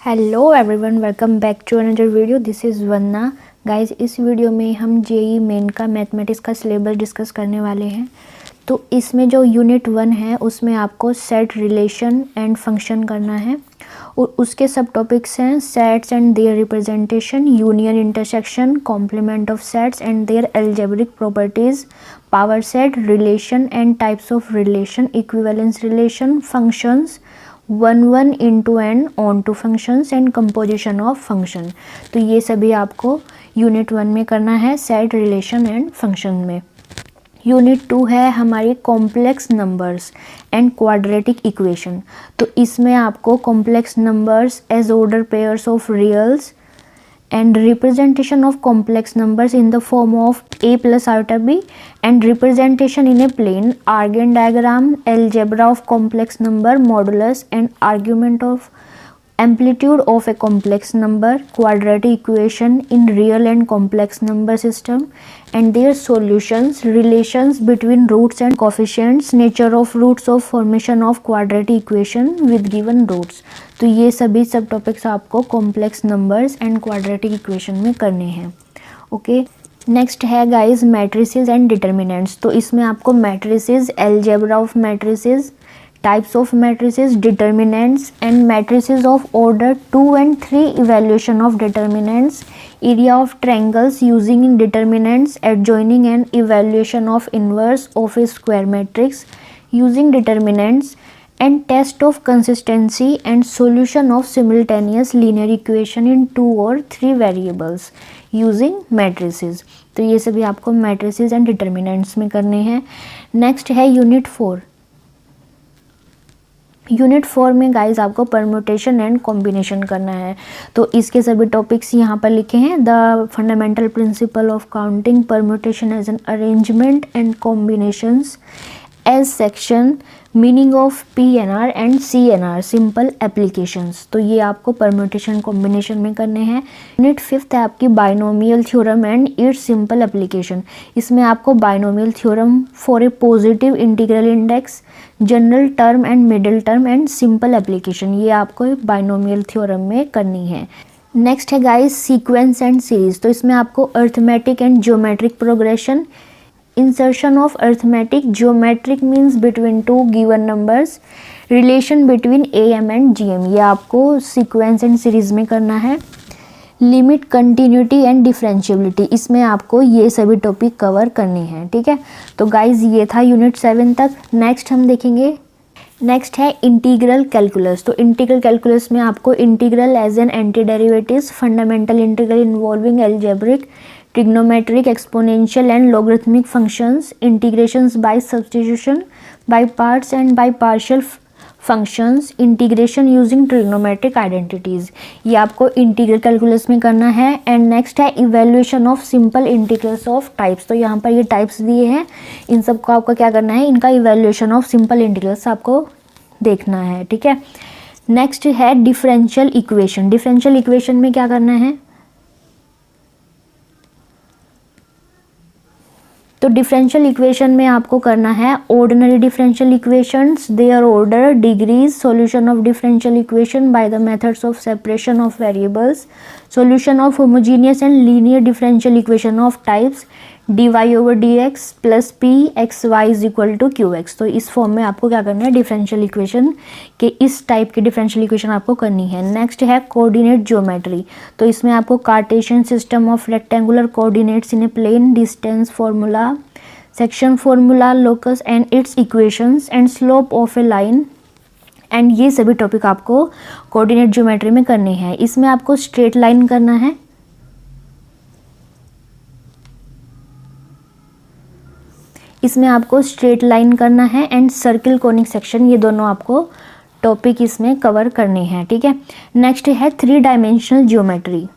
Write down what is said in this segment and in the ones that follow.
Hello everyone, welcome back to another video. This is Vanna. Guys, इस video में हम JEE Main का mathematics का सिलेबस डिस्कस करने वाले हैं। तो इसमें जो यूनिट 1 है उसमें आपको सेट, रिलेशन एंड फंक्शन करना है और उसके सब टॉपिक्स हैं sets and their representation, union, intersection, complement of sets and their algebraic properties, power set, relation and types of relation, equivalence relation, functions, one into and onto functions and composition of function. तो ये सभी आपको unit 1 में करना है set, relation and function में। Unit 2 है हमारी complex numbers and quadratic equation. तो इसमें आपको complex numbers as order pairs of रियल्स and representation of complex numbers in the form of a plus iota b and representation in a plane, Argand diagram, algebra of complex number, modulus and argument of amplitude of a complex number, quadratic equation in real and complex number system and their solutions, relations between roots and coefficients, nature of roots of formation of quadratic equation with given roots। तो ये सभी सब topics आपको complex numbers and quadratic equation में करने हैं। Okay, next है guys matrices and determinants. तो इसमें आपको matrices, algebra of matrices, types of matrices, determinants and matrices of order 2 and 3, evaluation of determinants, area of triangles using determinants, adjoining and evaluation of inverse of a square matrix using determinants and test of consistency and solution of simultaneous linear equation in 2 or 3 variables using matrices। तो ये सभी आपको matrices and determinants में करने हैं। Next है unit 4। Unit 4 में guys आपको परम्यूटेशन एंड कॉम्बिनेशन करना है। तो इसके सभी टॉपिक्स यहाँ पर लिखे हैं। The fundamental principle of counting, permutation as an arrangement and combinations as section, meaning of PNR and CNR, simple applications. तो ये आपको परम्यूटेशन कॉम्बिनेशन में करने हैं। यूनिट 5 है आपकी binomial theorem and it's simple application. इसमें आपको binomial theorem for a positive integral index, general term and middle term and simple application, ये आपको बाइनोमियल थ्योरम में करनी है। नेक्स्ट है गाइस सीक्वेंस एंड सीरीज। तो इसमें आपको arithmetic and geometric progression, insertion of arithmetic, geometric means between two given numbers, relation between AM and GM, ये आपको sequence and series में करना है। लिमिट, कंटिन्यूटी एंड डिफरेंशियबिलिटी, इसमें आपको ये सभी टॉपिक कवर करने हैं। ठीक है, तो गाइज ये था यूनिट 7 तक। नेक्स्ट हम देखेंगे, नेक्स्ट है इंटीग्रल कैलकुलस। तो इंटीग्रल कैलकुलस में आपको integral as an anti derivatives, fundamental integral involving algebraic, trigonometric, exponential and logarithmic functions, integrations by substitution, by parts and by partial functions, integration using trigonometric identities, ये आपको integral calculus में करना है। And next है evaluation of simple integrals of types. तो यहाँ पर ये टाइप्स दिए हैं, इन सब को आपको क्या करना है, इनका इवेल्यूएशन ऑफ सिंपल इंटीग्रल्स आपको देखना है। ठीक है, नेक्स्ट है डिफरेंशियल इक्वेशन। डिफरेंशियल इक्वेशन में क्या करना है, तो डिफरेंशियल इक्वेशन में आपको करना है ordinary differential equations, their order, degrees, solution of differential equation by the methods of separation of variables, solution of homogeneous and linear differential equation of types, dy/dx plus pxy is equal to qx। तो इस form में आपको क्या करना है, differential equation के इस type की डिफरेंशियल इक्वेशन आपको करनी है। नेक्स्ट है कोऑर्डिनेट ज्योमेट्री। तो इसमें आपको cartesian system of rectangular coordinates in a plane, distance formula, section formula, locus and its equations and slope of a line and ये सभी टॉपिक आपको कोऑर्डिनेट ज्योमेट्री में करने हैं। इसमें आपको स्ट्रेट लाइन करना है, इसमें आपको स्ट्रेट लाइन करना है एंड सर्किल, कोनिक सेक्शन, ये दोनों आपको टॉपिक इसमें कवर करने हैं। ठीक है, नेक्स्ट है 3 डायमेंशनल ज्योमेट्री।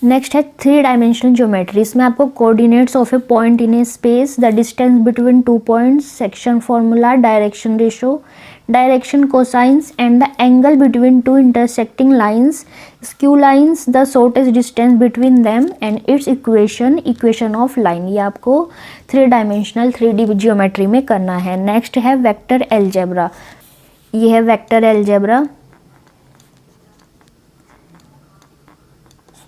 नेक्स्ट है 3 डायमेंशनल ज्योमेट्री। इसमें आपको coordinates of A point in A space, the distance between 2 points, section formula, direction ratio, direction, cosines and the angle between two intersecting lines, skew lines, the shortest distance between them and its equation of line। ये आपको 3 dimensional 3D geometry में करना है। Next है vector algebra. ये है vector algebra.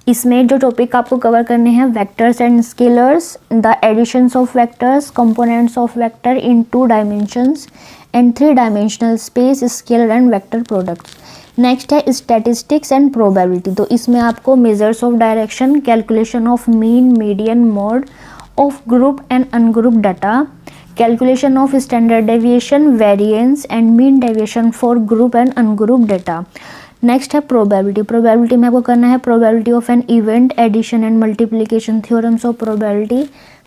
इसमें जो टॉपिक आपको कवर करने हैं, vectors and scalars, the additions of vectors, components of vector in 2 dimensions and 3 dimensional space, scalar and vector products. Next है स्टैटिस्टिक्स एंड प्रोबेबिलिटी। तो इसमें आपको measures of direction, calculation of mean, median, mode of group and ungroup data, calculation of standard deviation, variance and mean deviation for group and ungroup data. Next है probability. Probability में आपको करना है probability of an event, addition and multiplication, theorems of probability,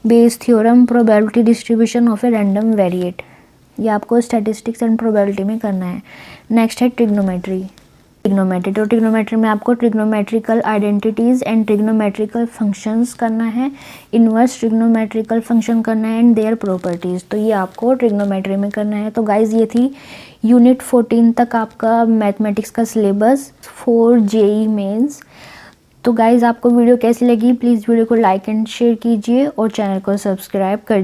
base theorem, probability distribution of a random variate. ये आपको statistics and probability में करना है। नेक्स्ट है ट्रिग्नोमेट्री। तो ट्रिग्नोमेट्री में आपको trigonometrical identities and trigonometrical functions करना है, इन्वर्स ट्रिग्नोमेट्रिकल फंक्शन करना है एंड देयर प्रॉपर्टीज़। तो ये आपको ट्रिग्नोमेट्री में करना है। तो गाइज़ ये थी यूनिट 14 तक आपका मैथमेटिक्स का सिलेबस फॉर जेई मेंस। तो गाइज़ आपको वीडियो कैसी लगी, प्लीज़ वीडियो को लाइक एंड शेयर कीजिए और चैनल को सब्सक्राइब कर